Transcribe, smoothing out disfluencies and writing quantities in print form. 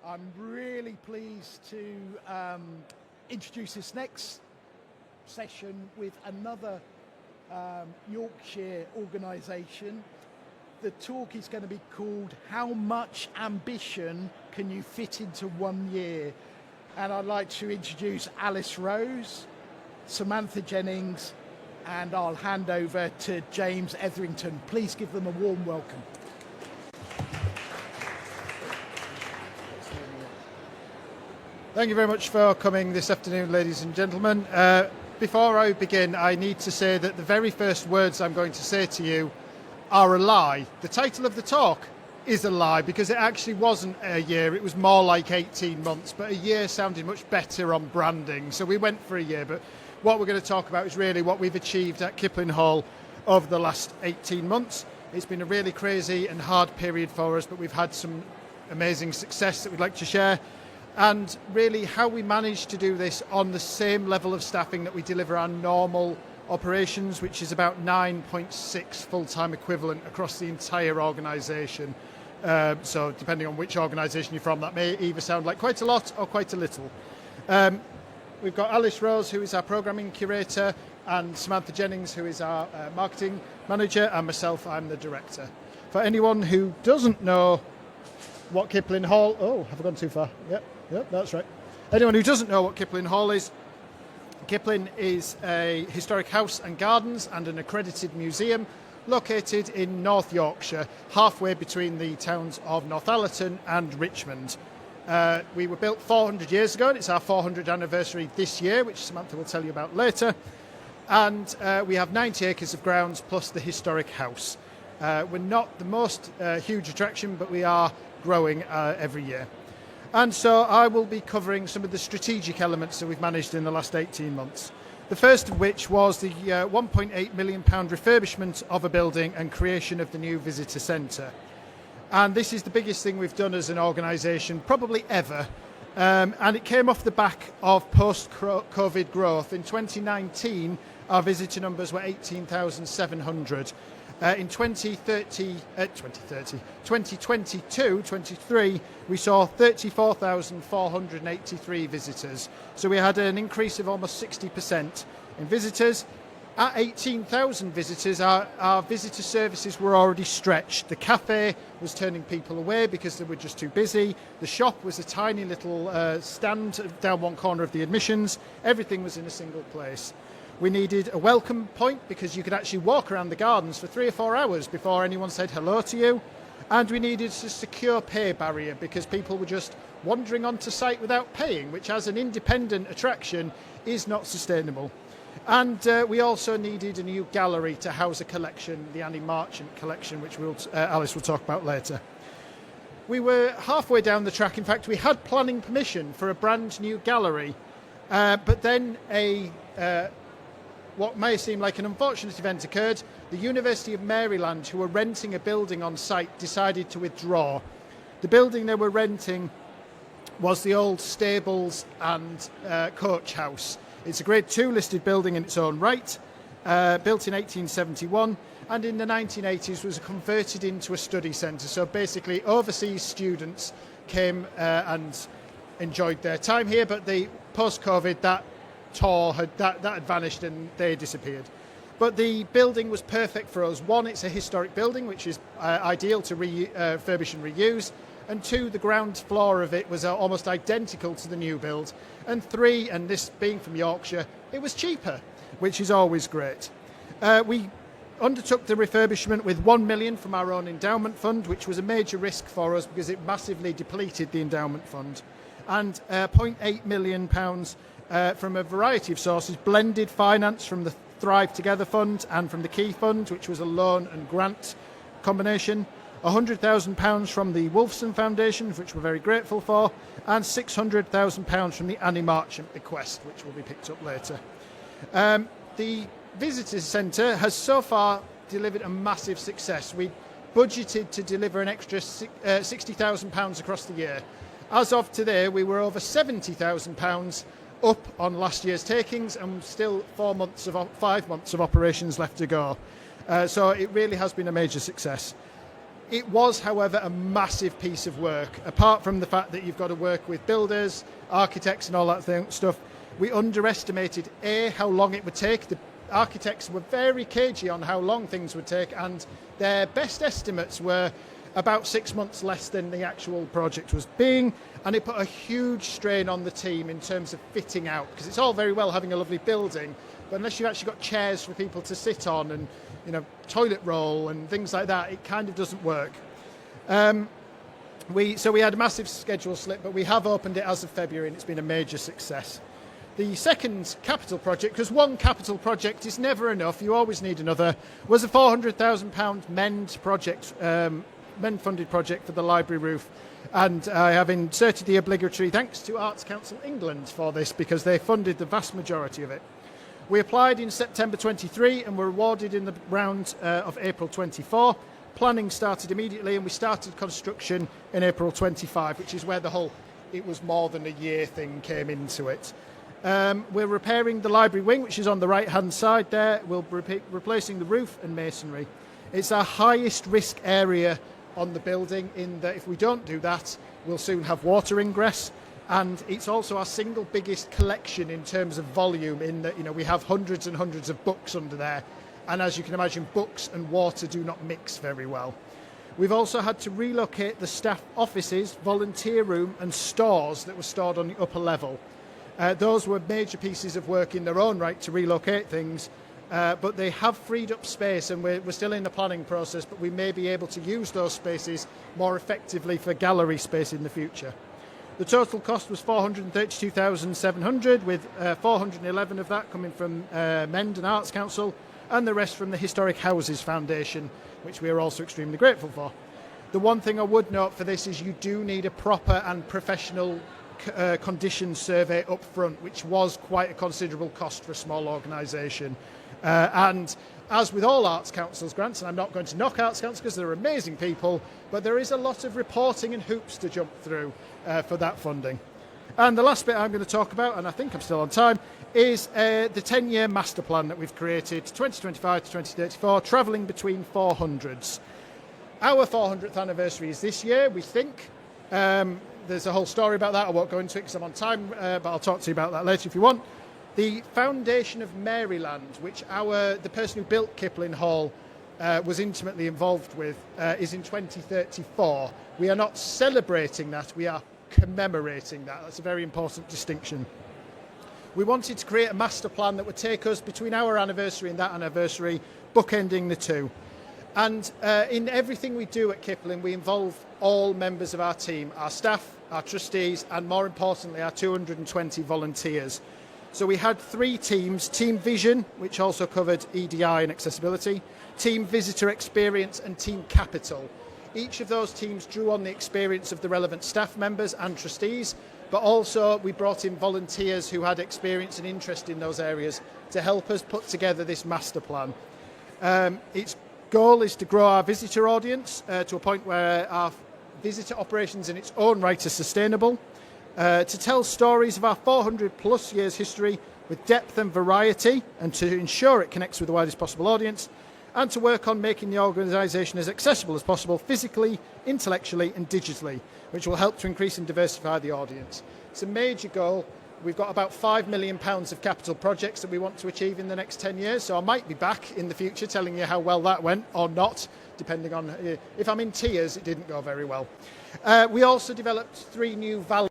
I'm really pleased to introduce this next session with another Yorkshire organisation. The talk is going to be called How Much Ambition Can You Fit Into 1 Year? And I'd like to introduce Alice Rose, Samantha Jennings, and I'll hand over to James Etherington. Please give them a warm welcome. Thank you very much for coming this afternoon, ladies and gentlemen. Before I begin, I need to say that the very first words I'm going to say to you are a lie. The title of the talk is a lie because it actually wasn't a year, it was more like 18 months, but a year sounded much better on branding, so we went for a year. But what we're going to talk about is really what we've achieved at Kiplin Hall over the last 18 months. It's been a really crazy and hard period for us, but we've had some amazing success that we'd like to share. And really how we managed to do this on the same level of staffing that we deliver our normal operations, which is about 9.6 full-time equivalent across the entire organisation. So depending on which organisation you're from, that may either sound like quite a lot or quite a little. We've got Alice Rose, who is our programming curator, and Samantha Jennings, who is our marketing manager, and myself, I'm the director. For anyone who doesn't know what Kiplin Hall... Oh, have I gone too far? Yep, that's right. Anyone who doesn't know what Kiplin Hall is, Kiplin is a historic house and gardens and an accredited museum located in North Yorkshire, halfway between the towns of Northallerton and Richmond. We were built 400 years ago, and it's our 400th anniversary this year, which Samantha will tell you about later. And we have 90 acres of grounds plus the historic house. We're not the most huge attraction, but we are growing every year. And so I will be covering some of the strategic elements that we've managed in the last 18 months. The first of which was the £1.8 million refurbishment of a building and creation of the new visitor centre. And this is the biggest thing we've done as an organisation, probably ever. And it came off the back of post-COVID growth. In 2019, our visitor numbers were 18,700. In 2022-23, we saw 34,483 visitors. So we had an increase of almost 60% in visitors. At 18,000 visitors, our visitor services were already stretched. The cafe was turning people away because they were just too busy. The shop was a tiny little stand down one corner of the admissions. Everything was in a single place. We needed a welcome point because you could actually walk around the gardens for 3 or 4 hours before anyone said hello to you. And we needed a secure pay barrier because people were just wandering onto site without paying, which as an independent attraction is not sustainable. And we also needed a new gallery to house a collection, the Annie Marchant collection, which Alice will talk about later. We were halfway down the track. In fact, we had planning permission for a brand new gallery, but then what may seem like an unfortunate event occurred. The University of Maryland, who were renting a building on site, decided to withdraw. The building they were renting was the old stables and coach house. It's a Grade 2 listed building in its own right, built in 1871, and in the 1980s was converted into a study centre. So basically overseas students came and enjoyed their time here, but post-COVID that had vanished and they disappeared. But the building was perfect for us. One, it's a historic building, which is ideal to refurbish and reuse. And two, the ground floor of it was almost identical to the new build. And three, and this being from Yorkshire, it was cheaper, which is always great. We undertook the refurbishment with £1 million from our own endowment fund, which was a major risk for us because it massively depleted the endowment fund. And £0.8 million from a variety of sources, blended finance from the Thrive Together Fund and from the Key Fund, which was a loan and grant combination, £100,000 from the Wolfson Foundation, which we're very grateful for, and £600,000 from the Annie Marchant bequest, which will be picked up later. The Visitors Centre has so far delivered a massive success. We budgeted to deliver an extra £60,000 across the year. As of today, we were over £70,000 up on last year's takings, and still 5 months of operations left to go. So it really has been a major success. It was, however, a massive piece of work. Apart from the fact that you've got to work with builders, architects and all that stuff, we underestimated, how long it would take. The architects were very cagey on how long things would take, and their best estimates were about 6 months less than the actual project was being, and it put a huge strain on the team in terms of fitting out, because it's all very well having a lovely building, but unless you've actually got chairs for people to sit on and toilet roll and things like that, it kind of doesn't work. We had a massive schedule slip, but we have opened it as of February, and it's been a major success. The second capital project, because one capital project is never enough, you always need another, was a £400,000 MEND-funded project for the library roof. And I have inserted the obligatory thanks to Arts Council England for this, because they funded the vast majority of it. We applied in September 23 and were awarded in the round of April 24. Planning started immediately, and we started construction in April 25, which is where the whole "it was more than a year" thing came into it. We're repairing the library wing, which is on the right-hand side there. We'll be replacing the roof and masonry. It's our highest risk area on the building, in that if we don't do that, we'll soon have water ingress. And it's also our single biggest collection in terms of volume, in that we have hundreds and hundreds of books under there. And as you can imagine, books and water do not mix very well. We've also had to relocate the staff offices, volunteer room and stores that were stored on the upper level. Those were major pieces of work in their own right to relocate things, but they have freed up space, and we're still in the planning process, but we may be able to use those spaces more effectively for gallery space in the future. The total cost was £432,700, with 411 of that coming from MEND and Arts Council, and the rest from the Historic Houses Foundation, which we are also extremely grateful for. The one thing I would note for this is you do need a proper and professional condition survey up front, which was quite a considerable cost for a small organisation. And as with all Arts Council's grants, and I'm not going to knock Arts Council because they're amazing people, but there is a lot of reporting and hoops to jump through for that funding. And the last bit I'm going to talk about, and I think I'm still on time, is the 10-year master plan that we've created, 2025 to 2034, travelling between 400s. Our 400th anniversary is this year, we think. There's a whole story about that. I won't go into it because I'm on time, but I'll talk to you about that later if you want. The foundation of Maryland, which the person who built Kiplin Hall was intimately involved with, is in 2034. We are not celebrating that, we are commemorating that. That's a very important distinction. We wanted to create a master plan that would take us between our anniversary and that anniversary, bookending the two. And in everything we do at Kiplin, we involve all members of our team, our staff, our trustees, and more importantly, our 220 volunteers. So we had 3 teams: Team Vision, which also covered EDI and accessibility, Team Visitor Experience, and Team Capital. Each of those teams drew on the experience of the relevant staff members and trustees, but also we brought in volunteers who had experience and interest in those areas to help us put together this master plan. Its goal is to grow our visitor audience to a point where our visitor operations in its own right are sustainable, to tell stories of our 400 plus years history with depth and variety, and to ensure it connects with the widest possible audience, and to work on making the organisation as accessible as possible physically, intellectually and digitally, which will help to increase and diversify the audience. It's a major goal. We've got about £5 million of capital projects that we want to achieve in the next 10 years, so I might be back in the future telling you how well that went or not, depending on if I'm in tears, it didn't go very well. We also developed 3 new values.